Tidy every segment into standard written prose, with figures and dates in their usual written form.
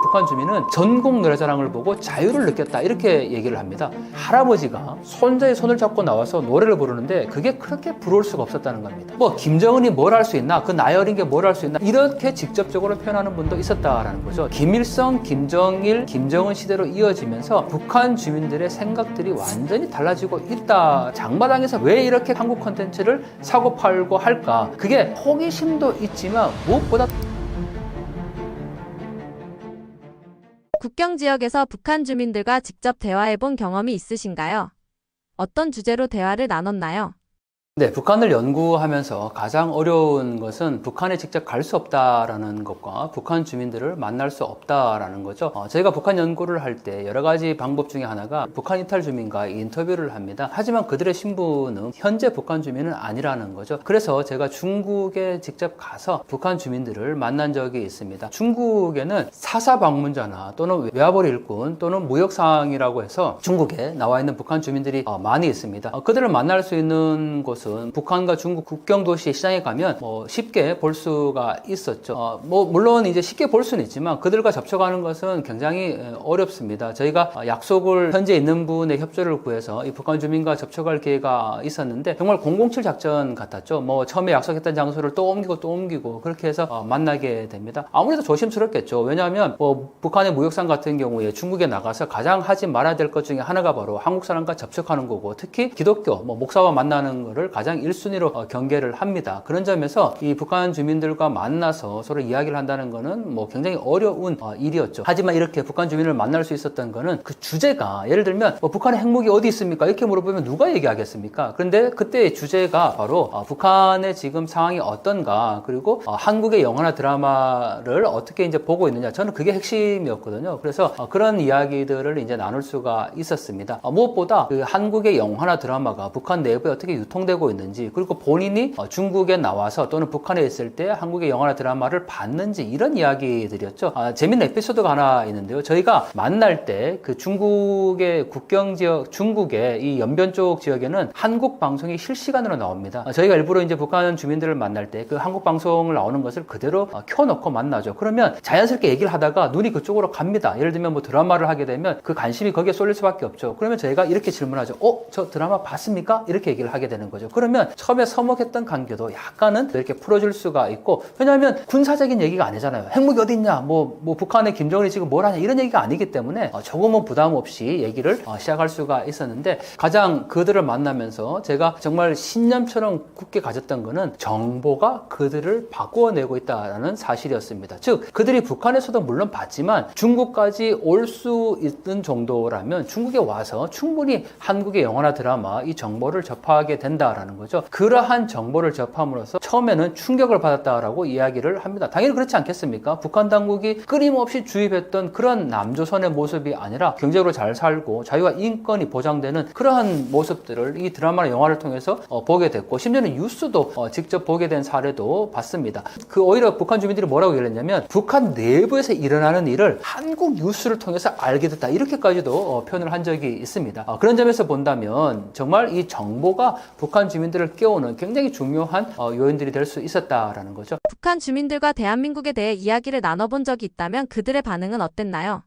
북한 주민은 전국 노래자랑을 보고 자유를 느꼈다 이렇게 얘기를 합니다. 할아버지가 손자의 손을 잡고 나와서 노래를 부르는데 그게 그렇게 부러울 수가 없었다는 겁니다. 뭐 김정은이 뭘 할 수 있나, 그 나이 어린 게 뭘 할 수 있나, 이렇게 직접적으로 표현하는 분도 있었다라는 거죠. 김일성, 김정일, 김정은 시대로 이어지면서 북한 주민들의 생각들이 완전히 달라지고 있다. 장마당에서 왜 이렇게 한국 콘텐츠를 사고 팔고 할까? 그게 호기심도 있지만 무엇보다 국경 지역에서 북한 주민들과 직접 대화해본 경험이 있으신가요? 어떤 주제로 대화를 나눴나요? 네, 북한을 연구하면서 가장 어려운 것은 북한에 직접 갈 수 없다라는 것과 북한 주민들을 만날 수 없다라는 거죠. 저희가 북한 연구를 할 때 여러 가지 방법 중에 하나가 북한 이탈 주민과 인터뷰를 합니다. 하지만 그들의 신분은 현재 북한 주민은 아니라는 거죠. 그래서 제가 중국에 직접 가서 북한 주민들을 만난 적이 있습니다. 중국에는 사사 방문자나 또는 외화벌이 일꾼 또는 무역상이라고 해서 중국에 나와 있는 북한 주민들이 많이 있습니다. 그들을 만날 수 있는 곳은 북한과 중국 국경 도시 시장에 가면 쉽게 볼 수가 있었죠. 물론 이제 쉽게 볼 수는 있지만 그들과 접촉하는 것은 굉장히 어렵습니다. 저희가 약속을 현재 있는 분의 협조를 구해서 이 북한 주민과 접촉할 기회가 있었는데 정말 007 작전 같았죠. 처음에 약속했던 장소를 또 옮기고 그렇게 해서 만나게 됩니다. 아무래도 조심스럽겠죠. 왜냐하면 북한의 무역상 같은 경우에 중국에 나가서 가장 하지 말아야 될 것 중에 하나가 바로 한국 사람과 접촉하는 거고, 특히 기독교 목사와 만나는 거를 가장 1순위로 경계를 합니다. 그런 점에서 이 북한 주민들과 만나서 서로 이야기를 한다는 거는 굉장히 어려운 일이었죠. 하지만 이렇게 북한 주민을 만날 수 있었던 거는 그 주제가, 예를 들면 북한의 핵무기 어디 있습니까? 이렇게 물어보면 누가 얘기하겠습니까? 그런데 그때의 주제가 바로 북한의 지금 상황이 어떤가, 그리고 한국의 영화나 드라마를 어떻게 이제 보고 있느냐, 저는 그게 핵심이었거든요. 그래서 그런 이야기들을 이제 나눌 수가 있었습니다. 무엇보다 그 한국의 영화나 드라마가 북한 내부에 어떻게 유통되고 있는지, 그리고 본인이 중국에 나와서 또는 북한에 있을 때 한국의 영화나 드라마를 봤는지, 이런 이야기들이었죠. 재밌는 에피소드가 하나 있는데요. 저희가 만날 때 그 중국의 국경 지역, 중국의 이 연변 쪽 지역에는 한국 방송이 실시간으로 나옵니다. 저희가 일부러 이제 북한 주민들을 만날 때 그 한국 방송을 나오는 것을 그대로 켜놓고 만나죠. 그러면 자연스럽게 얘기를 하다가 눈이 그쪽으로 갑니다. 예를 들면 드라마를 하게 되면 그 관심이 거기에 쏠릴 수밖에 없죠. 그러면 저희가 이렇게 질문하죠. 저 드라마 봤습니까? 이렇게 얘기를 하게 되는 거죠. 그러면 처음에 서먹했던 관계도 약간은 이렇게 풀어줄 수가 있고, 왜냐하면 군사적인 얘기가 아니잖아요. 핵무기 어디 있냐, 북한의 김정은이 지금 뭘 하냐, 이런 얘기가 아니기 때문에 조금은 부담 없이 얘기를 시작할 수가 있었는데, 가장 그들을 만나면서 제가 정말 신념처럼 굳게 가졌던 거는 정보가 그들을 바꾸어내고 있다는 사실이었습니다. 즉, 그들이 북한에서도 물론 봤지만 중국까지 올 수 있는 정도라면 중국에 와서 충분히 한국의 영화나 드라마, 이 정보를 접하게 된다라는 거죠. 그러한 정보를 접함으로써 처음에는 충격을 받았다라고 이야기를 합니다. 당연히 그렇지 않겠습니까? 북한 당국이 끊임없이 주입했던 그런 남조선의 모습이 아니라 경제적으로 잘 살고 자유와 인권이 보장되는 그러한 모습들을 이 드라마나 영화를 통해서 보게 됐고, 심지어는 뉴스도 직접 보게 된 사례도 봤습니다. 오히려 북한 주민들이 뭐라고 얘기를 했냐면, 북한 내부에서 일어나는 일을 한국 뉴스를 통해서 알게 됐다, 이렇게까지도 표현을 한 적이 있습니다. 그런 점에서 본다면 정말 이 정보가 북한 주민들을 깨우는 굉장히 중요한 요인들이 될 수 있었다라는 거죠. 북한 주민들과 대한민국에 대해 이야기를 나눠본 적이 있다면 그들의 반응은 어땠나요?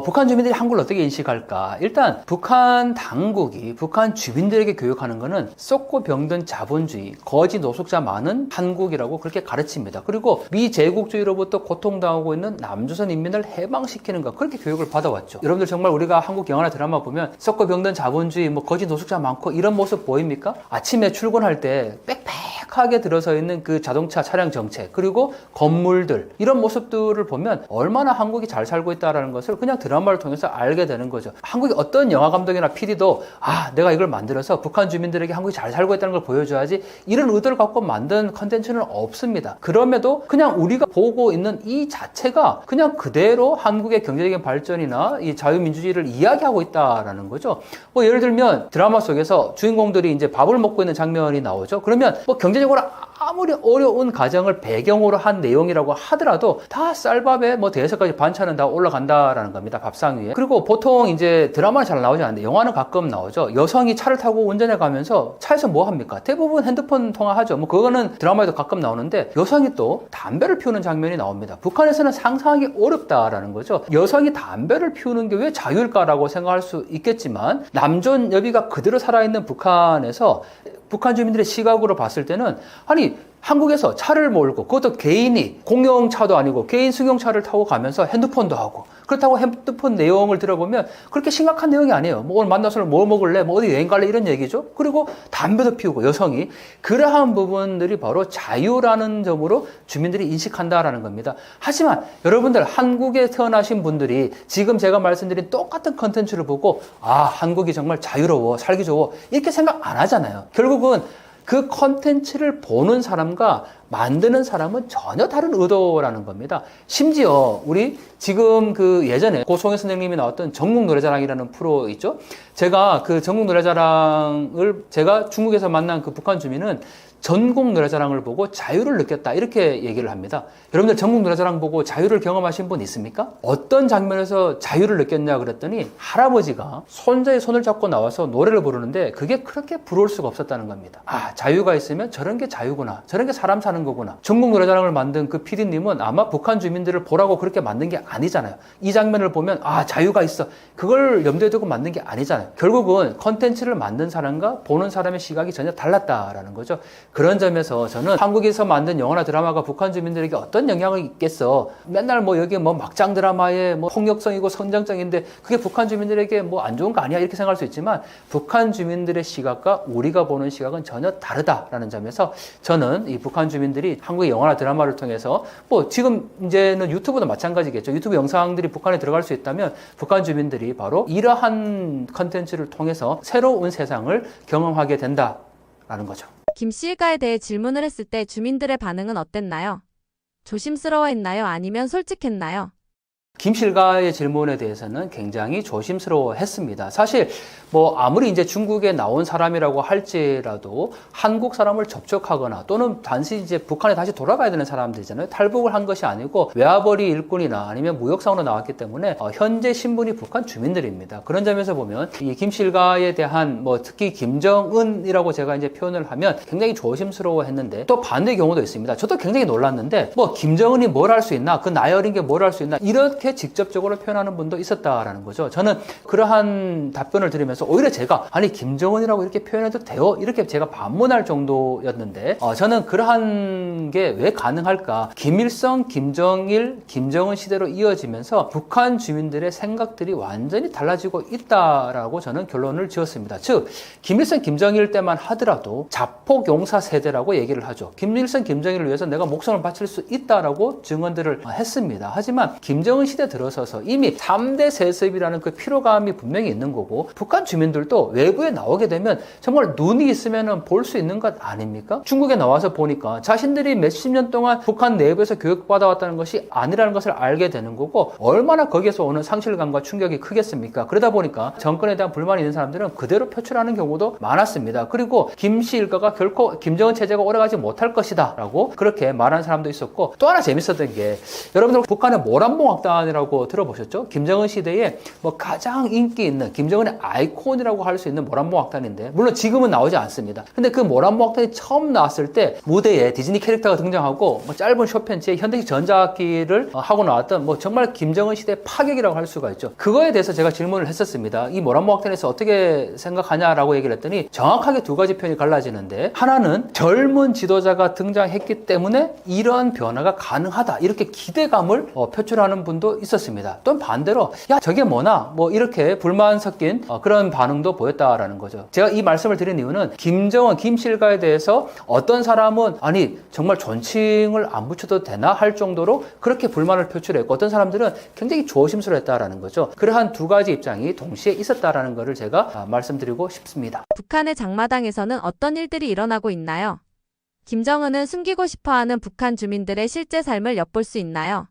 북한 주민들이 한국을 어떻게 인식할까? 일단 북한 당국이 북한 주민들에게 교육하는 거는 썩고 병든 자본주의, 거지 노숙자 많은 한국이라고 그렇게 가르칩니다. 그리고 미제국주의로부터 고통당하고 있는 남조선 인민을 해방시키는 것, 그렇게 교육을 받아왔죠. 여러분들 정말 우리가 한국 영화나 드라마 보면 썩고 병든 자본주의, 거지 노숙자 많고 이런 모습 보입니까? 아침에 출근할 때 빽빽하게 들어서 있는 그 자동차 차량 정체, 그리고 건물들, 이런 모습들을 보면 얼마나 한국이 잘 살고 있다는 것을 그냥 드라마를 통해서 알게 되는 거죠. 한국의 어떤 영화 감독이나 PD도 내가 이걸 만들어서 북한 주민들에게 한국이 잘 살고 있다는 걸 보여줘야지, 이런 의도를 갖고 만든 컨텐츠는 없습니다. 그럼에도 그냥 우리가 보고 있는 이 자체가 그냥 그대로 한국의 경제적인 발전이나 이 자유민주주의를 이야기하고 있다라는 거죠. 예를 들면 드라마 속에서 주인공들이 이제 밥을 먹고 있는 장면이 나오죠. 그러면 경제적으로 아무리 어려운 가정을 배경으로 한 내용이라고 하더라도 다 쌀밥에 뭐 대여섯가지 반찬은 다 올라간다라는 겁니다. 밥상 위에. 그리고 보통 이제 드라마는 잘 나오지 않는데 영화는 가끔 나오죠. 여성이 차를 타고 운전해 가면서 차에서 뭐 합니까? 대부분 핸드폰 통화하죠. 뭐 그거는 드라마에도 가끔 나오는데 여성이 또 담배를 피우는 장면이 나옵니다. 북한에서는 상상하기 어렵다라는 거죠. 여성이 담배를 피우는 게 왜 자유일까라고 생각할 수 있겠지만 남존 여비가 그대로 살아있는 북한에서 북한 주민들의 시각으로 봤을 때는 아니 한국에서 차를 몰고 그것도 개인이 공용차도 아니고 개인 승용차를 타고 가면서 핸드폰도 하고 그렇다고 핸드폰 내용을 들어보면 그렇게 심각한 내용이 아니에요. 뭐 오늘 만나서 뭐 먹을래? 뭐 어디 여행 갈래? 이런 얘기죠. 그리고 담배도 피우고 여성이 그러한 부분들이 바로 자유라는 점으로 주민들이 인식한다라는 겁니다. 하지만 여러분들 한국에 태어나신 분들이 지금 제가 말씀드린 똑같은 컨텐츠를 보고 아 한국이 정말 자유로워 살기 좋아 이렇게 생각 안 하잖아요. 결국은 그 컨텐츠를 보는 사람과 만드는 사람은 전혀 다른 의도라는 겁니다. 심지어 우리 지금 그 예전에 고송혜 선생님이 나왔던 전국 노래자랑이라는 프로 있죠. 제가 그 전국 노래자랑을 제가 중국에서 만난 그 북한 주민은 전국 노래자랑을 보고 자유를 느꼈다 이렇게 얘기를 합니다. 여러분들 전국 노래자랑 보고 자유를 경험하신 분 있습니까? 어떤 장면에서 자유를 느꼈냐 그랬더니 할아버지가 손자의 손을 잡고 나와서 노래를 부르는데 그게 그렇게 부러울 수가 없었다는 겁니다. 아 자유가 있으면 저런 게 자유구나 저런 게 사람 사는 거구나. 전국 노래자랑을 만든 그 PD님은 아마 북한 주민들을 보라고 그렇게 만든 게 아니잖아요. 이 장면을 보면 아 자유가 있어 그걸 염두에 두고 만든 게 아니잖아요. 결국은 컨텐츠를 만든 사람과 보는 사람의 시각이 전혀 달랐다라는 거죠. 그런 점에서 저는 한국에서 만든 영화나 드라마가 북한 주민들에게 어떤 영향을 있겠어. 맨날 뭐 여기 뭐 막장 드라마에 뭐 폭력성이고 선정적인데 그게 북한 주민들에게 뭐 안 좋은 거 아니야 이렇게 생각할 수 있지만 북한 주민들의 시각과 우리가 보는 시각은 전혀 다르다라는 점에서 저는 이 북한 주민들이 한국의 영화나 드라마를 통해서 뭐 지금 이제는 유튜브도 마찬가지겠죠. 유튜브 영상들이 북한에 들어갈 수 있다면 북한 주민들이 바로 이러한 컨텐츠를 통해서 새로운 세상을 경험하게 된다라는 거죠. 김 씨 일가에 대해 질문을 했을 때 주민들의 반응은 어땠나요? 조심스러워했나요? 아니면 솔직했나요? 김실가의 질문에 대해서는 굉장히 조심스러워했습니다. 사실 뭐 아무리 이제 중국에 나온 사람이라고 할지라도 한국 사람을 접촉하거나 또는 단지 이제 북한에 다시 돌아가야 되는 사람들이잖아요. 탈북을 한 것이 아니고 외화벌이 일꾼이나 아니면 무역상으로 나왔기 때문에 현재 신분이 북한 주민들입니다. 그런 점에서 보면 이 김실가에 대한 뭐 특히 김정은이라고 제가 이제 표현을 하면 굉장히 조심스러워했는데 또 반대의 경우도 있습니다. 저도 굉장히 놀랐는데 뭐 김정은이 뭘 할 수 있나? 그 나이 어린 게 뭘 할 수 있나? 이렇게 직접적으로 표현하는 분도 있었다라는 거죠. 저는 그러한 답변을 들으면서 오히려 제가 아니 김정은이라고 이렇게 표현해도 돼요? 이렇게 제가 반문할 정도였는데 저는 그러한 게 왜 가능할까? 김일성, 김정일, 김정은 시대로 이어지면서 북한 주민들의 생각들이 완전히 달라지고 있다라고 저는 결론을 지었습니다. 즉 김일성, 김정일 때만 하더라도 자폭용사 세대라고 얘기를 하죠. 김일성, 김정일을 위해서 내가 목숨을 바칠 수 있다라고 증언들을 했습니다. 하지만 김정은 시대 들어서서 이미 3대 세습이라는 그 피로감이 분명히 있는 거고 북한 주민들도 외부에 나오게 되면 정말 눈이 있으면 볼 수 있는 것 아닙니까? 중국에 나와서 보니까 자신들이 몇십 년 동안 북한 내부에서 교육받아왔다는 것이 아니라는 것을 알게 되는 거고 얼마나 거기에서 오는 상실감과 충격이 크겠습니까? 그러다 보니까 정권에 대한 불만이 있는 사람들은 그대로 표출하는 경우도 많았습니다. 그리고 김씨 일가가 결코 김정은 체제가 오래가지 못할 것이다 라고 그렇게 말하는 사람도 있었고 또 하나 재밌었던 게 여러분들 북한의 모란봉악단이라고 들어보셨죠? 김정은 시대에 뭐 가장 인기 있는 김정은의 아이콘이라고 할 수 있는 모란봉악단인데 물론 지금은 나오지 않습니다. 근데 그 모란봉악단이 처음 나왔을 때 무대에 디즈니 캐릭터가 등장하고 뭐 짧은 쇼팬츠에 현대식 전자악기를 하고 나왔던 뭐 정말 김정은 시대 파격이라고 할 수가 있죠. 그거에 대해서 제가 질문을 했었습니다. 이 모란봉악단에서 어떻게 생각하냐라고 얘기를 했더니 정확하게 두 가지 표현이 갈라지는데 하나는 젊은 지도자가 등장했기 때문에 이런 변화가 가능하다 이렇게 기대감을 표출하는 분도 있었습니다. 또 반대로 야 저게 뭐나 뭐 이렇게 불만 섞인 그런 반응도 보였다라는 거죠. 제가 이 말씀을 드린 이유는 김정은, 김실가에 대해서 어떤 사람은 아니 정말 존칭을 안 붙여도 되나 할 정도로 그렇게 불만을 표출했고 어떤 사람들은 굉장히 조심스러웠다라는 거죠. 그러한 두 가지 입장이 동시에 있었다라는 것을 제가 말씀드리고 싶습니다. 북한의 장마당에서는 어떤 일들이 일어나고 있나요? 김정은은 숨기고 싶어하는 북한 주민들의 실제 삶을 엿볼 수 있나요?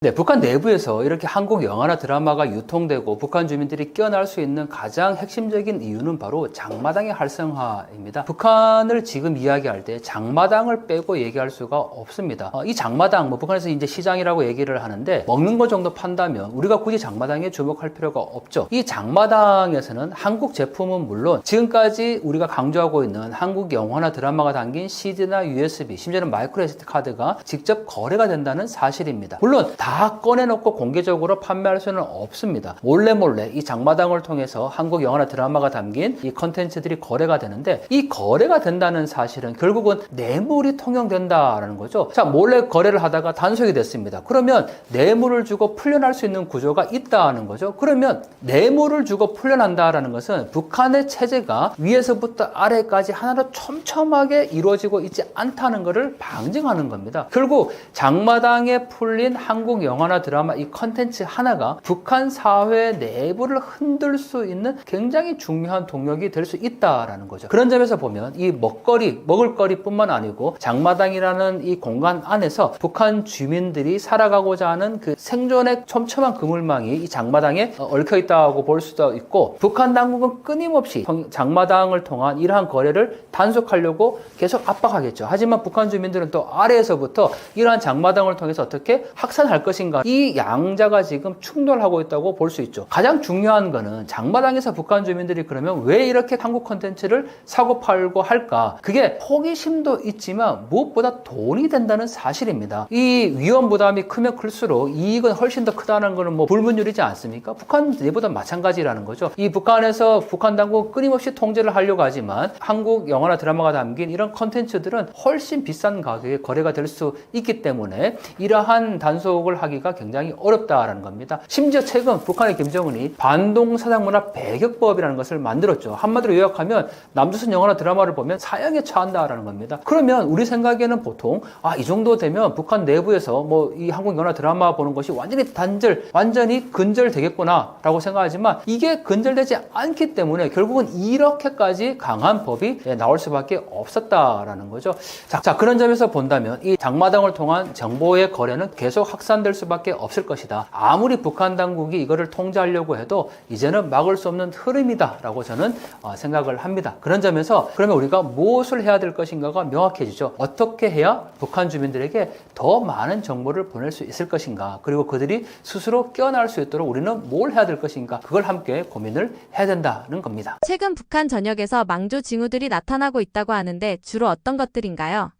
네, 북한 내부에서 이렇게 한국 영화나 드라마가 유통되고 북한 주민들이 깨어날 수 있는 가장 핵심적인 이유는 바로 장마당의 활성화입니다. 북한을 지금 이야기할 때 장마당을 빼고 얘기할 수가 없습니다. 이 장마당, 북한에서 이제 시장이라고 얘기를 하는데 먹는 것 정도 판다면 우리가 굳이 장마당에 주목할 필요가 없죠. 이 장마당에서는 한국 제품은 물론 지금까지 우리가 강조하고 있는 한국 영화나 드라마가 담긴 CD나 USB, 심지어는 마이크로 SD 카드가 직접 거래가 된다는 사실입니다. 물론 다 꺼내놓고 공개적으로 판매할 수는 없습니다. 몰래 이 장마당을 통해서 한국 영화나 드라마가 담긴 이 컨텐츠들이 거래가 되는데, 이 거래가 된다는 사실은 결국은 뇌물이 통용된다라는 거죠. 자, 몰래 거래를 하다가 단속이 됐습니다. 그러면 뇌물을 주고 풀려날 수 있는 구조가 있다는 거죠. 그러면 뇌물을 주고 풀려난다라는 것은 북한의 체제가 위에서부터 아래까지 하나로 촘촘하게 이루어지고 있지 않다는 것을 방증하는 겁니다. 결국 장마당에 풀린 한국 영화나 드라마 이 컨텐츠 하나가 북한 사회 내부를 흔들 수 있는 굉장히 중요한 동력이 될 수 있다라는 거죠. 그런 점에서 보면 이 먹을거리뿐만 아니고 장마당이라는 이 공간 안에서 북한 주민들이 살아가고자 하는 그 생존의 촘촘한 그물망이 이 장마당에 얽혀 있다고 볼 수도 있고, 북한 당국은 끊임없이 장마당을 통한 이러한 거래를 단속하려고 계속 압박하겠죠. 하지만 북한 주민들은 또 아래에서부터 이러한 장마당을 통해서 어떻게 확산할 것인가, 이 양자가 지금 충돌하고 있다고 볼 수 있죠. 가장 중요한 거는 장마당에서 북한 주민들이 그러면 왜 이렇게 한국 콘텐츠를 사고 팔고 할까? 그게 호기심도 있지만 무엇보다 돈이 된다는 사실입니다. 이 위험 부담이 크면 클수록 이익은 훨씬 더 크다는 거는 불문율이지 않습니까? 북한 내보다 마찬가지라는 거죠. 이 북한에서 북한 당국은 끊임없이 통제를 하려고 하지만 한국 영화나 드라마가 담긴 이런 콘텐츠들은 훨씬 비싼 가격에 거래가 될 수 있기 때문에 이러한 단속을 하기가 굉장히 어렵다라는 겁니다. 심지어 최근 북한의 김정은이 반동사상문화 배격법이라는 것을 만들었죠. 한마디로 요약하면 남조선 영화나 드라마를 보면 사형에 처한다라는 겁니다. 그러면 우리 생각에는 보통 이 정도 되면 북한 내부에서 이 한국 영화나 드라마 보는 것이 완전히 근절되겠구나 라고 생각하지만, 이게 근절되지 않기 때문에 결국은 이렇게까지 강한 법이 나올 수밖에 없었다라는 거죠. 자, 그런 점에서 본다면 이 장마당을 통한 정보의 거래는 계속 확산될 수밖에 없을 것이다. 아무리 북한 당국이 이거를 통제하려고 해도 이제는 막을 수 없는 흐름이다라고 저는 생각을 합니다. 그런 점에서 그러면 우리가 무엇을 해야 될 것인가가 명확해지죠. 어떻게 해야 북한 주민들에게 더 많은 정보를 보낼 수 있을 것인가, 그리고 그들이 스스로 깨어날 수 있도록 우리는 뭘 해야 될 것인가, 그걸 함께 고민을 해야 된다는 겁니다. 최근 북한 전역에서 망조 징후들이 나타나고 있다고 하는데 주로 어떤 것들인가요?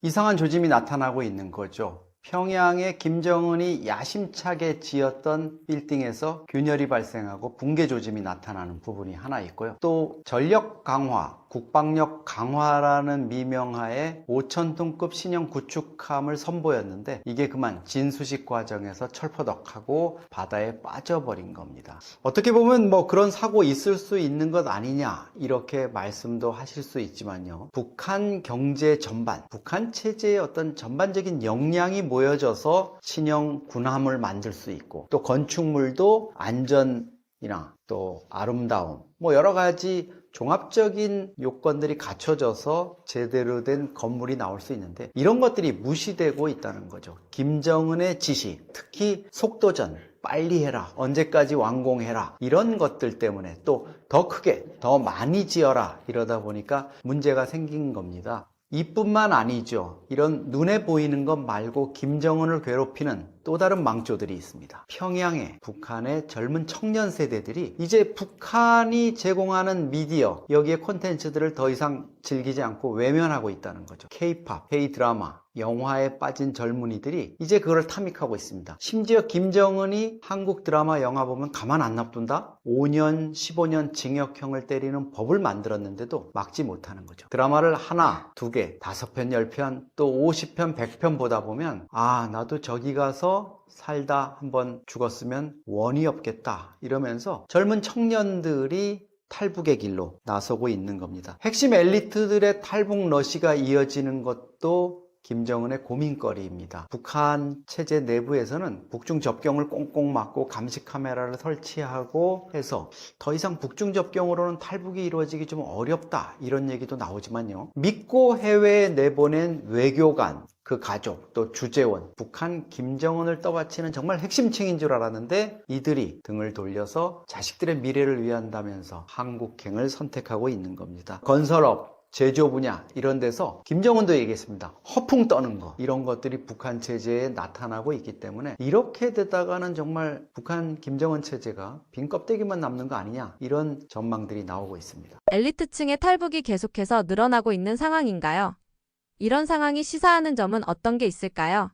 이상한 조짐이 나타나고 있는 거죠. 평양에 김정은이 야심차게 지었던 빌딩에서 균열이 발생하고 붕괴 조짐이 나타나는 부분이 하나 있고요. 또 전력 강화, 국방력 강화라는 미명하에 5,000톤급 신형 구축함을 선보였는데 이게 그만 진수식 과정에서 철퍼덕하고 바다에 빠져버린 겁니다. 어떻게 보면 그런 사고 있을 수 있는 것 아니냐 이렇게 말씀도 하실 수 있지만요. 북한 경제 전반, 북한 체제의 어떤 전반적인 역량이 모여져서 신형 군함을 만들 수 있고, 또 건축물도 안전이나 또 아름다움, 여러 가지 종합적인 요건들이 갖춰져서 제대로 된 건물이 나올 수 있는데, 이런 것들이 무시되고 있다는 거죠. 김정은의 지시, 특히 속도전, 빨리 해라, 언제까지 완공해라, 이런 것들 때문에 또 더 크게, 더 많이 지어라, 이러다 보니까 문제가 생긴 겁니다. 이뿐만 아니죠. 이런 눈에 보이는 것 말고 김정은을 괴롭히는 또 다른 망조들이 있습니다. 평양에 북한의 젊은 청년 세대들이 이제 북한이 제공하는 미디어, 여기에 콘텐츠들을 더 이상 즐기지 않고 외면하고 있다는 거죠. K-팝, K-드라마, 영화에 빠진 젊은이들이 이제 그걸 탐닉하고 있습니다. 심지어 김정은이 한국 드라마, 영화 보면 가만 안 놔둔다? 5년, 15년 징역형을 때리는 법을 만들었는데도 막지 못하는 거죠. 드라마를 하나, 두 개, 5편, 10편, 또 50편, 100편 보다 보면 나도 저기 가서 살다 한번 죽었으면 원이 없겠다, 이러면서 젊은 청년들이 탈북의 길로 나서고 있는 겁니다. 핵심 엘리트들의 탈북 러시가 이어지는 것도 김정은의 고민거리입니다. 북한 체제 내부에서는 북중 접경을 꽁꽁 막고 감시 카메라를 설치하고 해서 더 이상 북중 접경으로는 탈북이 이루어지기 좀 어렵다, 이런 얘기도 나오지만요. 믿고 해외에 내보낸 외교관, 그 가족, 또 주재원, 북한 김정은을 떠받치는 정말 핵심층인 줄 알았는데 이들이 등을 돌려서 자식들의 미래를 위한다면서 한국행을 선택하고 있는 겁니다. 건설업, 제조 분야 이런 데서 김정은도 얘기했습니다. 허풍 떠는 거, 이런 것들이 북한 체제에 나타나고 있기 때문에 이렇게 되다가는 정말 북한 김정은 체제가 빈 껍데기만 남는 거 아니냐, 이런 전망들이 나오고 있습니다. 엘리트층의 탈북이 계속해서 늘어나고 있는 상황인가요? 이런 상황이 시사하는 점은 어떤 게 있을까요?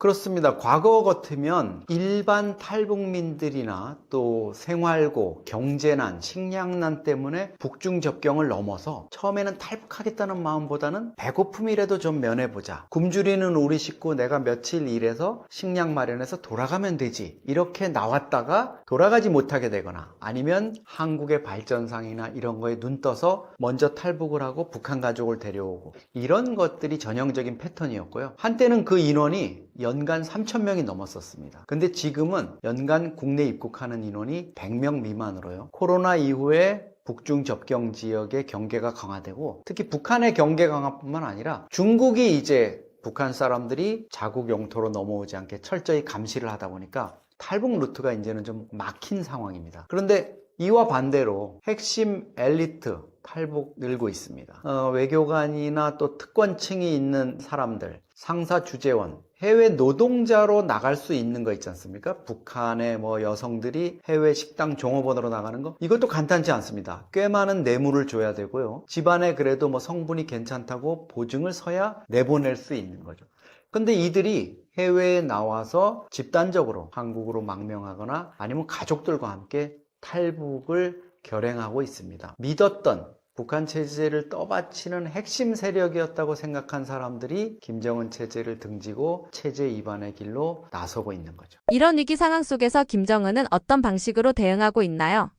그렇습니다. 과거 같으면 일반 탈북민들이나 또 생활고, 경제난, 식량난 때문에 북중 접경을 넘어서 처음에는 탈북하겠다는 마음보다는 배고픔이라도 좀 면해보자, 굶주리는 우리 식구 내가 며칠 일해서 식량 마련해서 돌아가면 되지, 이렇게 나왔다가 돌아가지 못하게 되거나 아니면 한국의 발전상이나 이런 거에 눈 떠서 먼저 탈북을 하고 북한 가족을 데려오고, 이런 것들이 전형적인 패턴이었고요. 한때는 그 인원이 연간 3,000명이 넘었었습니다. 근데 지금은 연간 국내 입국하는 인원이 100명 미만으로요. 코로나 이후에 북중 접경 지역의 경계가 강화되고, 특히 북한의 경계 강화뿐만 아니라 중국이 이제 북한 사람들이 자국 영토로 넘어오지 않게 철저히 감시를 하다 보니까 탈북 루트가 이제는 좀 막힌 상황입니다. 그런데 이와 반대로 핵심 엘리트 탈북 늘고 있습니다. 외교관이나 또 특권층이 있는 사람들, 상사 주재원, 해외 노동자로 나갈 수 있는 거 있지 않습니까? 북한의 여성들이 해외 식당 종업원으로 나가는 거, 이것도 간단치 않습니다. 꽤 많은 뇌물을 줘야 되고요. 집안에 그래도 성분이 괜찮다고 보증을 서야 내보낼 수 있는 거죠. 근데 이들이 해외에 나와서 집단적으로 한국으로 망명하거나 아니면 가족들과 함께 탈북을 결행하고 있습니다. 믿었던 북한 체제를 떠받치는 핵심 세력이었다고 생각한 사람들이 김정은 체제를 등지고 체제 이반의 길로 나서고 있는 거죠. 이런 위기 상황 속에서 김정은은 어떤 방식으로 대응하고 있나요?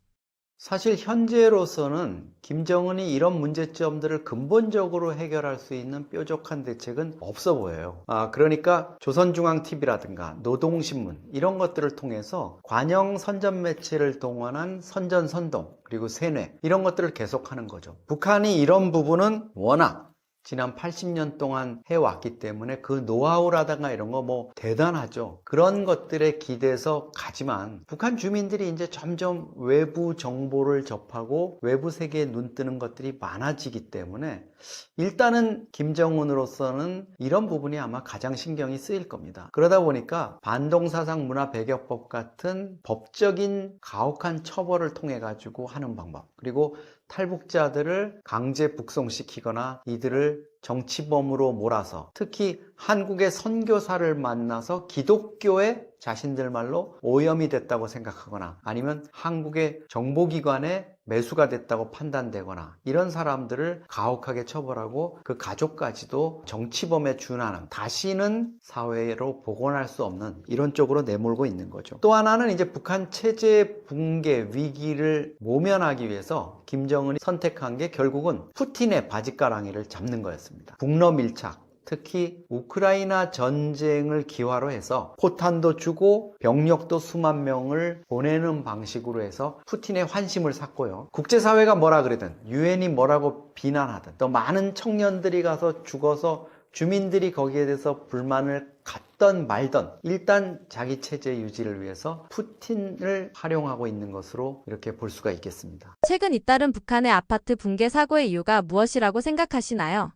사실 현재로서는 김정은이 이런 문제점들을 근본적으로 해결할 수 있는 뾰족한 대책은 없어 보여요. 그러니까 조선중앙TV라든가 노동신문 이런 것들을 통해서 관영 선전 매체를 동원한 선전선동, 그리고 세뇌, 이런 것들을 계속하는 거죠. 북한이 이런 부분은 워낙 지난 80년 동안 해왔기 때문에 그 노하우라든가 이런 거 대단하죠. 그런 것들에 기대서 가지만 북한 주민들이 이제 점점 외부 정보를 접하고 외부 세계에 눈 뜨는 것들이 많아지기 때문에 일단은 김정은으로서는 이런 부분이 아마 가장 신경이 쓰일 겁니다. 그러다 보니까 반동사상 문화배격법 같은 법적인 가혹한 처벌을 통해 가지고 하는 방법, 그리고 탈북자들을 강제 북송시키거나 이들을 정치범으로 몰아서 특히 한국의 선교사를 만나서 기독교에 자신들 말로 오염이 됐다고 생각하거나 아니면 한국의 정보기관에 매수가 됐다고 판단되거나 이런 사람들을 가혹하게 처벌하고 그 가족까지도 정치범에 준하는, 다시는 사회로 복원할 수 없는 이런 쪽으로 내몰고 있는 거죠. 또 하나는 이제 북한 체제 붕괴 위기를 모면하기 위해서 김정은이 선택한 게 결국은 푸틴의 바짓가랑이를 잡는 거였습니다. 북러 밀착, 특히 우크라이나 전쟁을 기화로 해서 포탄도 주고 병력도 수만 명을 보내는 방식으로 해서 푸틴의 환심을 샀고요. 국제사회가 뭐라 그러든, 유엔이 뭐라고 비난하든, 또 많은 청년들이 가서 죽어서 주민들이 거기에 대해서 불만을 갖던 말던 일단 자기 체제 유지를 위해서 푸틴을 활용하고 있는 것으로 이렇게 볼 수가 있겠습니다. 최근 잇따른 북한의 아파트 붕괴 사고의 이유가 무엇이라고 생각하시나요?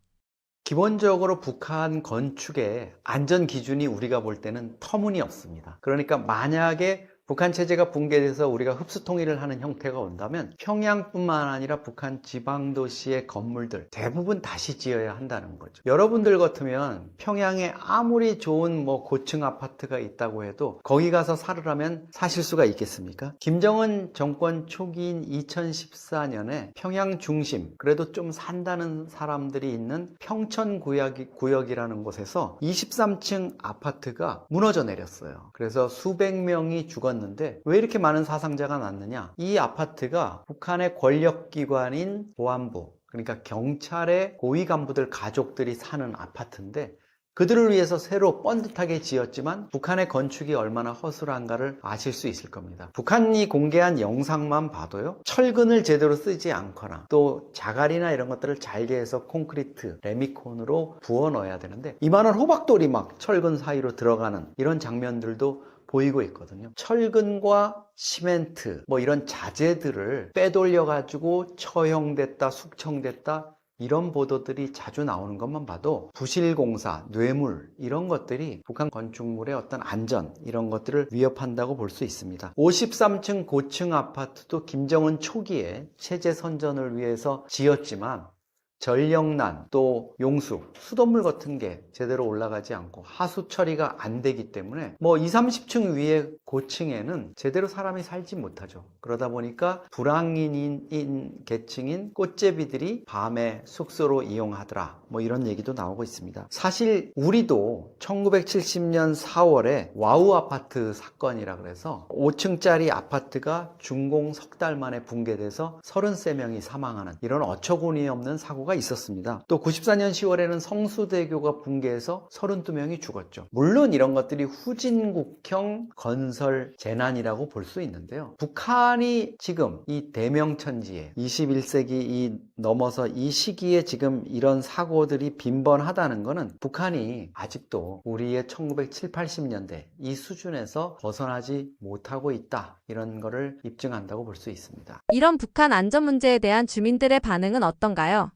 기본적으로 북한 건축의 안전 기준이 우리가 볼 때는 터무니없습니다. 그러니까 만약에 북한 체제가 붕괴돼서 우리가 흡수 통일을 하는 형태가 온다면 평양뿐만 아니라 북한 지방 도시의 건물들 대부분 다시 지어야 한다는 거죠. 여러분들 같으면 평양에 아무리 좋은 고층 아파트가 있다고 해도 거기 가서 살으라면 사실 수가 있겠습니까? 김정은 정권 초기인 2014년에 평양 중심, 그래도 좀 산다는 사람들이 있는 평천구역이라는 곳에서 23층 아파트가 무너져 내렸어요. 그래서 수백 명이 죽었는데 왜 이렇게 많은 사상자가 났느냐? 이 아파트가 북한의 권력기관인 보안부, 그러니까 경찰의 고위 간부들 가족들이 사는 아파트인데 그들을 위해서 새로 뻔듯하게 지었지만 북한의 건축이 얼마나 허술한가를 아실 수 있을 겁니다. 북한이 공개한 영상만 봐도요, 철근을 제대로 쓰지 않거나 또 자갈이나 이런 것들을 잘게 해서 콘크리트, 레미콘으로 부어 넣어야 되는데 이만한 호박돌이 막 철근 사이로 들어가는 이런 장면들도 보이고 있거든요. 철근과 시멘트 뭐 이런 자재들을 빼돌려 가지고 처형됐다, 숙청됐다 이런 보도들이 자주 나오는 것만 봐도 부실공사, 뇌물 이런 것들이 북한 건축물의 어떤 안전 이런 것들을 위협한다고 볼 수 있습니다. 53층 고층 아파트도 김정은 초기에 체제 선전을 위해서 지었지만 전력난 또 용수, 수돗물 같은 게 제대로 올라가지 않고 하수 처리가 안 되기 때문에 뭐 20, 30층 위에 고층에는 제대로 사람이 살지 못하죠. 그러다 보니까 불황인인 계층인 꽃제비들이 밤에 숙소로 이용하더라 뭐 이런 얘기도 나오고 있습니다. 사실 우리도 1970년 4월에 와우 아파트 사건이라 그래서 5층짜리 아파트가 준공 석 달 만에 붕괴돼서 33명이 사망하는 이런 어처구니 없는 사고가 있었습니다. 또 94년 10월에는 성수대교가 붕괴해서 32명이 죽었죠. 물론 이런 것들이 후진국형 건설 재난이라고 볼 수 있는데요. 북한이 지금 이 대명천지에 21세기 넘어서 이 시기에 지금 이런 사고들이 빈번하다는 것은 북한이 아직도 우리의 1970, 80년대 이 수준에서 벗어나지 못하고 있다. 이런 거를 입증한다고 볼 수 있습니다. 이런 북한 안전 문제에 대한 주민들의 반응은 어떤가요?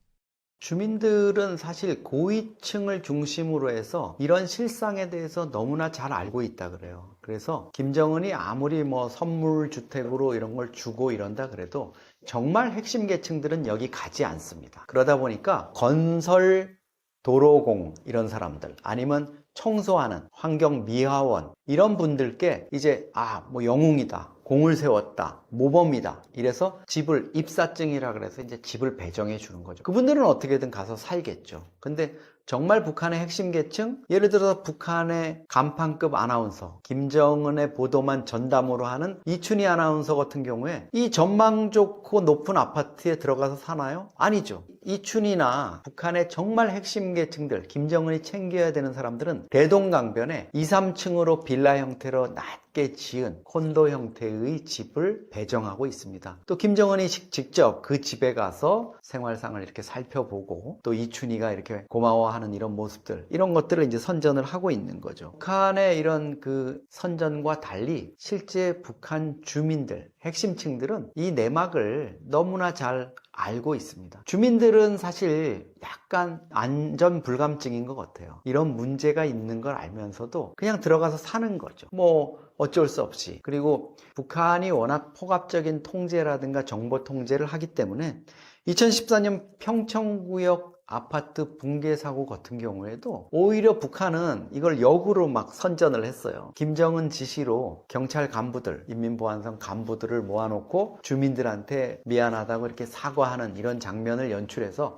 주민들은 사실 고위층을 중심으로 해서 이런 실상에 대해서 너무나 잘 알고 있다 그래요. 그래서 김정은이 아무리 뭐 선물 주택으로 이런 걸 주고 이런다 그래도 정말 핵심 계층들은 여기 가지 않습니다. 그러다 보니까 건설 도로공 이런 사람들 아니면 청소하는 환경미화원 이런 분들께 이제 뭐 영웅이다. 공을 세웠다, 모범이다. 이래서 집을 입사증이라 그래서 이제 집을 배정해 주는 거죠. 그분들은 어떻게든 가서 살겠죠. 근데 정말 북한의 핵심 계층, 예를 들어서 북한의 간판급 아나운서, 김정은의 보도만 전담으로 하는 이춘희 아나운서 같은 경우에 이 전망 좋고 높은 아파트에 들어가서 사나요? 아니죠. 이춘희나 북한의 정말 핵심 계층들, 김정은이 챙겨야 되는 사람들은 대동강변에 2, 3층으로 빌라 형태로 낮게 지은 콘도 형태의 집을 배정하고 있습니다. 또 김정은이 직접 그 집에 가서 생활상을 이렇게 살펴보고 또 이춘희가 이렇게 고마워하는 이런 모습들, 이런 것들을 이제 선전을 하고 있는 거죠. 북한의 이런 그 선전과 달리 실제 북한 주민들, 핵심층들은 이 내막을 너무나 잘 알고 있습니다. 주민들은 사실 약간 안전 불감증인 것 같아요. 이런 문제가 있는 걸 알면서도 그냥 들어가서 사는 거죠. 뭐 어쩔 수 없이. 그리고 북한이 워낙 폭압적인 통제라든가 정보 통제를 하기 때문에 2014년 평창구역 아파트 붕괴 사고 같은 경우에도 오히려 북한은 이걸 역으로 막 선전을 했어요. 김정은 지시로 경찰 간부들, 인민보안성 간부들을 모아놓고 주민들한테 미안하다고 이렇게 사과하는 이런 장면을 연출해서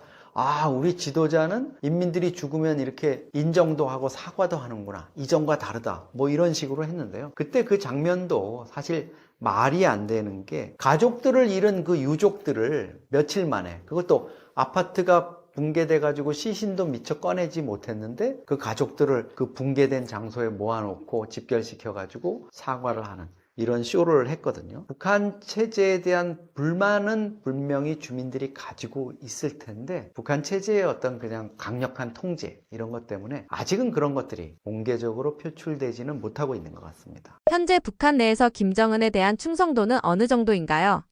우리 지도자는 인민들이 죽으면 이렇게 인정도 하고 사과도 하는구나. 이전과 다르다. 뭐 이런 식으로 했는데요. 그때 그 장면도 사실 말이 안 되는 게 가족들을 잃은 그 유족들을 며칠 만에 그것도 아파트가 붕괴돼가지고 시신도 미처 꺼내지 못했는데 그 가족들을 그 붕괴된 장소에 모아놓고 집결시켜가지고 사과를 하는 이런 쇼를 했거든요. 북한 체제에 대한 불만은 분명히 주민들이 가지고 있을 텐데 북한 체제의 어떤 그냥 강력한 통제 이런 것 때문에 아직은 그런 것들이 공개적으로 표출되지는 못하고 있는 것 같습니다. 현재 북한 내에서 김정은에 대한 충성도는 어느 정도인가요?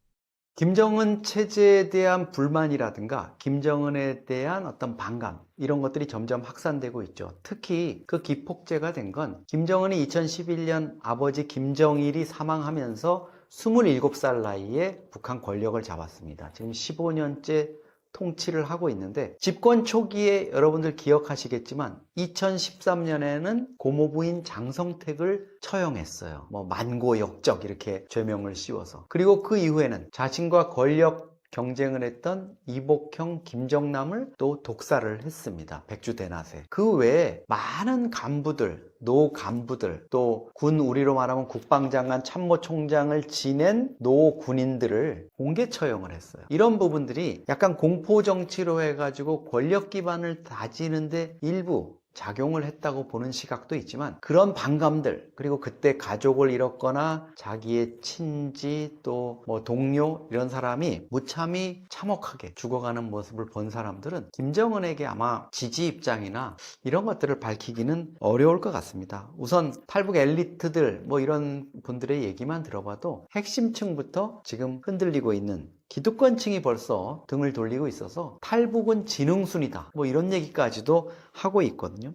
김정은 체제에 대한 불만이라든가 김정은에 대한 어떤 반감 이런 것들이 점점 확산되고 있죠. 특히 그 기폭제가 된 건 김정은이 2011년 아버지 김정일이 사망하면서 27살 나이에 북한 권력을 잡았습니다. 지금 15년째 통치를 하고 있는데 집권 초기에 여러분들 기억하시겠지만 2013년에는 고모부인 장성택을 처형했어요. 뭐 만고역적 이렇게 죄명을 씌워서. 그리고 그 이후에는 자신과 권력 경쟁을 했던 이복형 김정남을 또 독살을 했습니다. 백주대낮에. 그 외에 많은 간부들, 노 간부들, 또 군 우리로 말하면 국방장관 참모총장을 지낸 노 군인들을 공개 처형을 했어요. 이런 부분들이 약간 공포정치로 해가지고 권력 기반을 다지는데 일부 작용을 했다고 보는 시각도 있지만 그런 반감들, 그리고 그때 가족을 잃었거나 자기의 친지 또 뭐 동료 이런 사람이 무참히 참혹하게 죽어가는 모습을 본 사람들은 김정은에게 아마 지지 입장이나 이런 것들을 밝히기는 어려울 것 같습니다. 우선 탈북 엘리트들 뭐 이런 분들의 얘기만 들어봐도 핵심층부터 지금 흔들리고 있는 기득권층이 벌써 등을 돌리고 있어서 탈북은 지능순이다 뭐 이런 얘기까지도 하고 있거든요.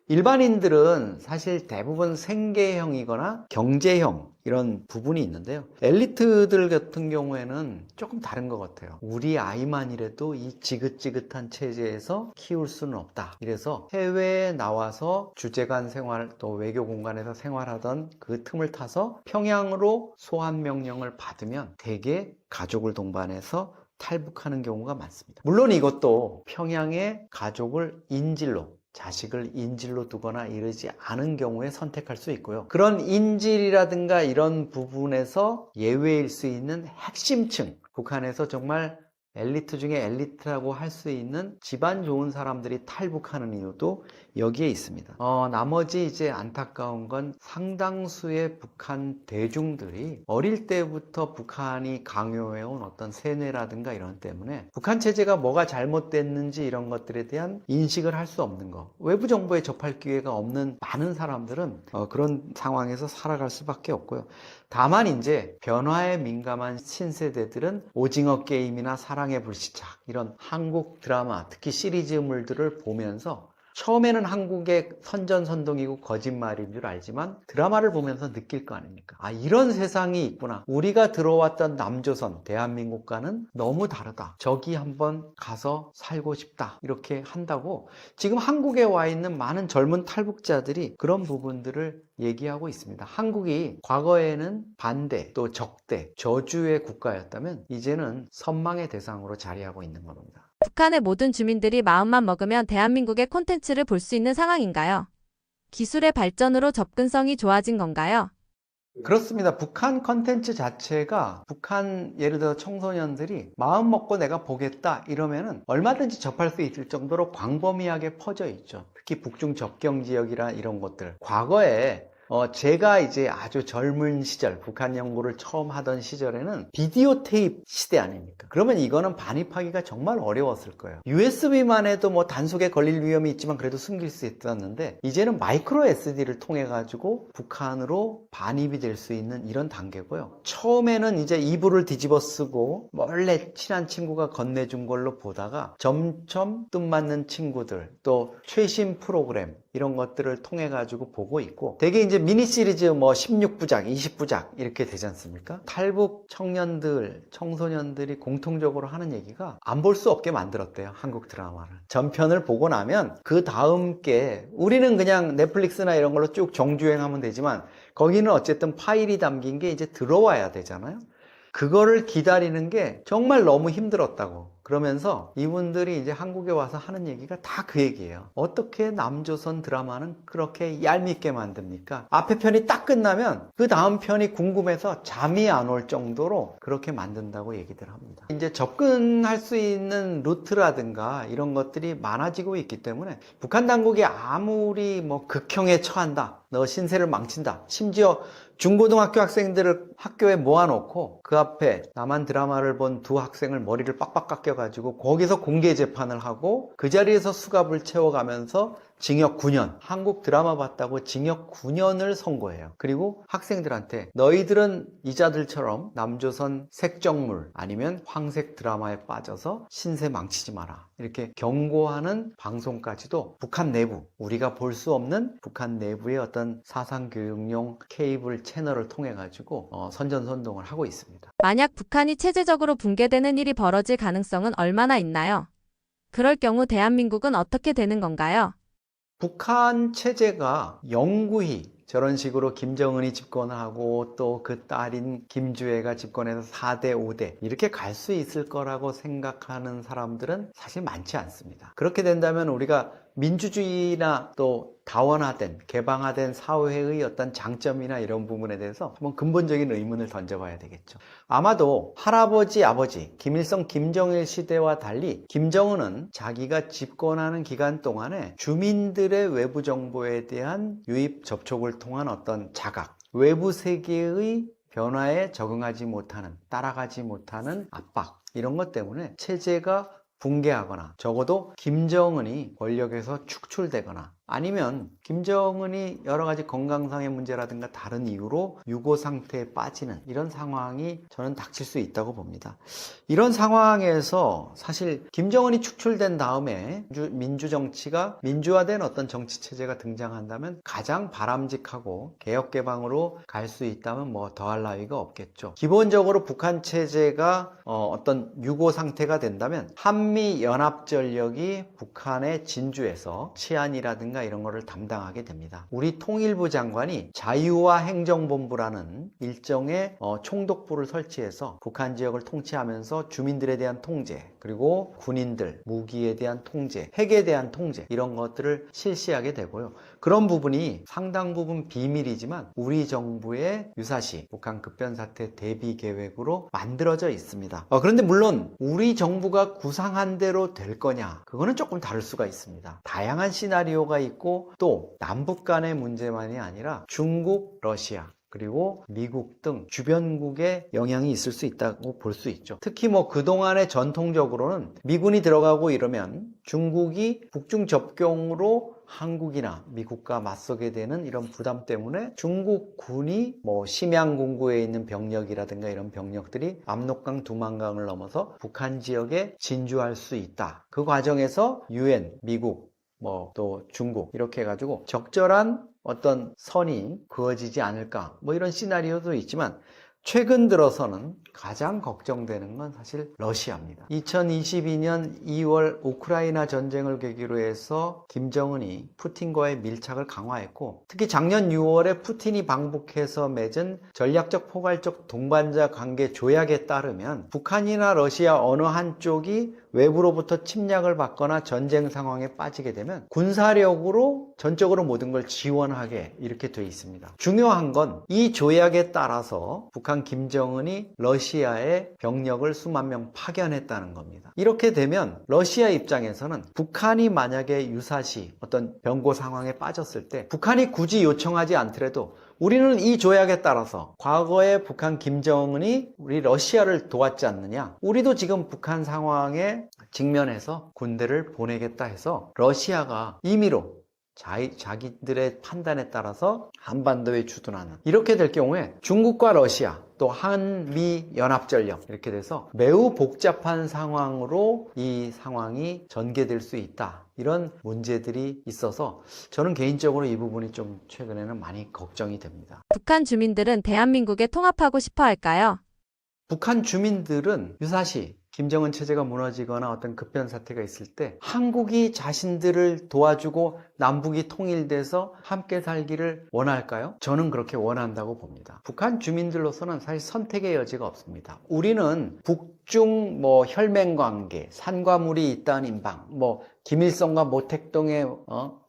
일반인들은 사실 대부분 생계형이거나 경제형 이런 부분이 있는데요. 엘리트들 같은 경우에는 조금 다른 것 같아요. 우리 아이만이라도 이 지긋지긋한 체제에서 키울 수는 없다. 이래서 해외에 나와서 주재관 생활 또 외교 공간에서 생활하던 그 틈을 타서 평양으로 소환 명령을 받으면 대개 가족을 동반해서 탈북하는 경우가 많습니다. 물론 이것도 평양에 가족을 인질로 자식을 인질로 두거나 이러지 않은 경우에 선택할 수 있고요. 그런 인질이라든가 이런 부분에서 예외일 수 있는 핵심층, 북한에서 정말 엘리트 중에 엘리트라고 할 수 있는 집안 좋은 사람들이 탈북하는 이유도 여기에 있습니다. 나머지 이제 안타까운 건 상당수의 북한 대중들이 어릴 때부터 북한이 강요해온 어떤 세뇌라든가 이런 때문에 북한 체제가 뭐가 잘못됐는지 이런 것들에 대한 인식을 할 수 없는 거. 외부 정보에 접할 기회가 없는 많은 사람들은 그런 상황에서 살아갈 수밖에 없고요. 다만 이제 변화에 민감한 신세대들은 오징어 게임이나 사랑의 불시착 이런 한국 드라마 특히 시리즈물들을 보면서 처음에는 한국의 선전선동이고 거짓말인 줄 알지만 드라마를 보면서 느낄 거 아닙니까? 아, 이런 세상이 있구나. 우리가 들어왔던 남조선, 대한민국과는 너무 다르다. 저기 한번 가서 살고 싶다. 이렇게 한다고 지금 한국에 와 있는 많은 젊은 탈북자들이 그런 부분들을 얘기하고 있습니다. 한국이 과거에는 반대, 또 적대, 저주의 국가였다면 이제는 선망의 대상으로 자리하고 있는 겁니다. 북한의 모든 주민들이 마음만 먹으면 대한민국의 콘텐츠를 볼 수 있는 상황인가요? 기술의 발전으로 접근성이 좋아진 건가요? 그렇습니다. 북한 컨텐츠 자체가 북한 예를 들어 청소년들이 마음 먹고 내가 보겠다 이러면은 얼마든지 접할 수 있을 정도로 광범위하게 퍼져 있죠. 특히 북중 접경 지역이라 이런 것들. 과거에 제가 이제 아주 젊은 시절 북한 연구를 처음 하던 시절에는 비디오 테이프 시대 아닙니까? 그러면 이거는 반입하기가 정말 어려웠을 거예요. USB만 해도 뭐 단속에 걸릴 위험이 있지만 그래도 숨길 수 있었는데 이제는 마이크로 SD를 통해 가지고 북한으로 반입이 될 수 있는 이런 단계고요. 처음에는 이제 이불을 뒤집어 쓰고 몰래 친한 친구가 건네준 걸로 보다가 점점 뜻맞는 친구들 또 최신 프로그램 이런 것들을 통해 가지고 보고 있고 되게 이제 미니 시리즈 뭐 16부작, 20부작 이렇게 되지 않습니까? 탈북 청년들, 청소년들이 공통적으로 하는 얘기가 안 볼 수 없게 만들었대요. 한국 드라마를. 전편을 보고 나면 그 다음 게 우리는 그냥 넷플릭스나 이런 걸로 쭉 정주행하면 되지만 거기는 어쨌든 파일이 담긴 게 이제 들어와야 되잖아요. 그거를 기다리는 게 정말 너무 힘들었다고. 그러면서 이분들이 이제 한국에 와서 하는 얘기가 다 그 얘기예요. 어떻게 남조선 드라마는 그렇게 얄밉게 만듭니까? 앞에 편이 딱 끝나면 그 다음 편이 궁금해서 잠이 안 올 정도로 그렇게 만든다고 얘기들 합니다. 이제 접근할 수 있는 루트라든가 이런 것들이 많아지고 있기 때문에 북한 당국이 아무리 뭐 극형에 처한다, 너 신세를 망친다, 심지어 중고등학교 학생들을 학교에 모아놓고 그 앞에 남한 드라마를 본 두 학생을 머리를 빡빡 깎여가지고 거기서 공개 재판을 하고 그 자리에서 수갑을 채워가면서 징역 9년, 한국 드라마 봤다고 징역 9년을 선고해요. 그리고 학생들한테 너희들은 이자들처럼 남조선 색정물 아니면 황색 드라마에 빠져서 신세 망치지 마라. 이렇게 경고하는 방송까지도 북한 내부, 우리가 볼 수 없는 북한 내부의 어떤 사상교육용 케이블 채널을 통해 가지고 선전선동을 하고 있습니다. 만약 북한이 체제적으로 붕괴되는 일이 벌어질 가능성은 얼마나 있나요? 그럴 경우 대한민국은 어떻게 되는 건가요? 북한 체제가 영구히 저런 식으로 김정은이 집권을 하고 또 그 딸인 김주애가 집권해서 4대, 5대 이렇게 갈 수 있을 거라고 생각하는 사람들은 사실 많지 않습니다. 그렇게 된다면 우리가 민주주의나 또 다원화된, 개방화된 사회의 어떤 장점이나 이런 부분에 대해서 한번 근본적인 의문을 던져봐야 되겠죠. 아마도 할아버지, 아버지, 김일성, 김정일 시대와 달리 김정은은 자기가 집권하는 기간 동안에 주민들의 외부 정보에 대한 유입, 접촉을 통한 어떤 자각, 외부 세계의 변화에 적응하지 못하는, 따라가지 못하는 압박, 이런 것 때문에 체제가 붕괴하거나 적어도 김정은이 권력에서 축출되거나 아니면 김정은이 여러 가지 건강상의 문제라든가 다른 이유로 유고 상태에 빠지는 이런 상황이 저는 닥칠 수 있다고 봅니다. 이런 상황에서 사실 김정은이 축출된 다음에 민주정치가 민주화된 어떤 정치체제가 등장한다면 가장 바람직하고 개혁개방으로 갈 수 있다면 뭐 더할 나위가 없겠죠. 기본적으로 북한 체제가 어떤 유고 상태가 된다면 한미연합전력이 북한의 진주에서 치안이라든가 이런 거를 담당하게 됩니다. 우리 통일부 장관이 자유와 행정본부라는 일정의 총독부를 설치해서 북한 지역을 통치하면서 주민들에 대한 통제, 그리고 군인들, 무기에 대한 통제, 핵에 대한 통제 이런 것들을 실시하게 되고요. 그런 부분이 상당 부분 비밀이지만 우리 정부의 유사시 북한 급변사태 대비 계획으로 만들어져 있습니다. 그런데 물론 우리 정부가 구상한 대로 될 거냐, 그거는 조금 다를 수가 있습니다. 다양한 시나리오가 있고 또 남북 간의 문제만이 아니라 중국, 러시아 그리고 미국 등 주변국의 영향이 있을 수 있다고 볼 수 있죠. 특히 뭐 그동안에 전통적으로는 미군이 들어가고 이러면 중국이 북중 접경으로 한국이나 미국과 맞서게 되는 이런 부담 때문에 중국 군이 뭐 심양군구에 있는 병력이라든가 이런 병력들이 압록강, 두만강을 넘어서 북한 지역에 진주할 수 있다. 그 과정에서 유엔, 미국, 뭐 또 중국 이렇게 해가지고 적절한 어떤 선이 그어지지 않을까 뭐 이런 시나리오도 있지만 최근 들어서는 가장 걱정되는 건 사실 러시아입니다. 2022년 2월 우크라이나 전쟁을 계기로 해서 김정은이 푸틴과의 밀착을 강화했고 특히 작년 6월에 푸틴이 방북해서 맺은 전략적 포괄적 동반자 관계 조약에 따르면 북한이나 러시아 어느 한쪽이 외부로부터 침략을 받거나 전쟁 상황에 빠지게 되면 군사력으로 전적으로 모든 걸 지원하게 이렇게 돼 있습니다. 중요한 건 이 조약에 따라서 북한 김정은이 러시아에 병력을 수만 명 파견했다는 겁니다. 이렇게 되면 러시아 입장에서는 북한이 만약에 유사시 어떤 병고 상황에 빠졌을 때 북한이 굳이 요청하지 않더라도 우리는 이 조약에 따라서 과거에 북한 김정은이 우리 러시아를 도왔지 않느냐, 우리도 지금 북한 상황에 직면해서 군대를 보내겠다 해서 러시아가 임의로 자기들의 판단에 따라서 한반도에 주둔하는, 이렇게 될 경우에 중국과 러시아 또 한미연합전력 이렇게 돼서 매우 복잡한 상황으로 이 상황이 전개될 수 있다. 이런 문제들이 있어서 저는 개인적으로 이 부분이 좀 최근에는 많이 걱정이 됩니다. 북한 주민들은 대한민국에 통합하고 싶어 할까요? 북한 주민들은 유사시 김정은 체제가 무너지거나 어떤 급변 사태가 있을 때 한국이 자신들을 도와주고 남북이 통일돼서 함께 살기를 원할까요? 저는 그렇게 원한다고 봅니다. 북한 주민들로서는 사실 선택의 여지가 없습니다. 우리는 북중 혈맹 관계, 산과 물이 있다는 인방, 김일성과 모택동의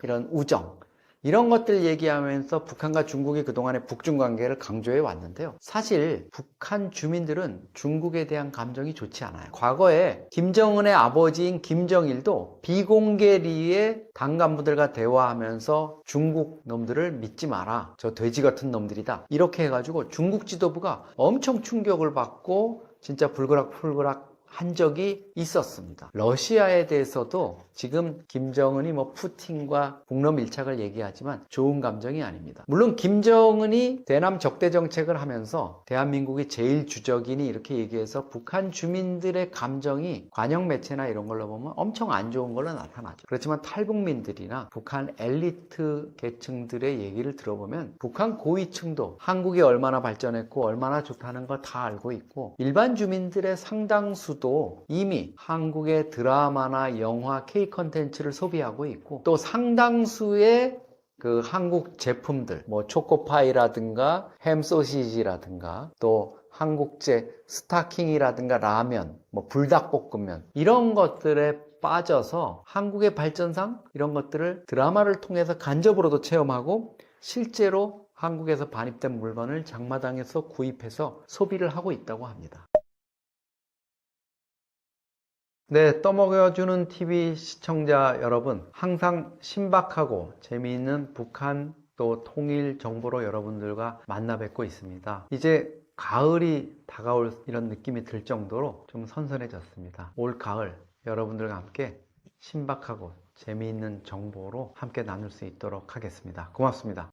이런 우정, 이런 것들 얘기하면서 북한과 중국이 그동안의 북중 관계를 강조해 왔는데요. 사실 북한 주민들은 중국에 대한 감정이 좋지 않아요. 과거에 김정은의 아버지인 김정일도 비공개리에 당 간부들과 대화하면서 중국 놈들을 믿지 마라. 저 돼지 같은 놈들이다. 이렇게 해가지고 중국 지도부가 엄청 충격을 받고 진짜 불그락불그락 한 적이 있었습니다. 러시아에 대해서도 지금 김정은이 푸틴과 북러 밀착을 얘기하지만 좋은 감정이 아닙니다. 물론 김정은이 대남 적대 정책을 하면서 대한민국이 제일 주적이니 이렇게 얘기해서 북한 주민들의 감정이 관영 매체나 이런 걸로 보면 엄청 안 좋은 걸로 나타나죠. 그렇지만 탈북민들이나 북한 엘리트 계층들의 얘기를 들어보면 북한 고위층도 한국이 얼마나 발전했고 얼마나 좋다는 거 다 알고 있고 일반 주민들의 상당수도 이미 한국의 드라마나 영화, K 컨텐츠를 소비하고 있고 또 상당수의 그 한국 제품들, 초코파이라든가 햄소시지라든가 또 한국제 스타킹이라든가 라면, 불닭볶음면 이런 것들에 빠져서 한국의 발전상 이런 것들을 드라마를 통해서 간접으로도 체험하고 실제로 한국에서 반입된 물건을 장마당에서 구입해서 소비를 하고 있다고 합니다. 네, 떠먹여주는 TV 시청자 여러분, 항상 신박하고 재미있는 북한 또 통일 정보로 여러분들과 만나 뵙고 있습니다. 이제 가을이 다가올 이런 느낌이 들 정도로 좀 선선해졌습니다. 올 가을 여러분들과 함께 신박하고 재미있는 정보로 함께 나눌 수 있도록 하겠습니다. 고맙습니다.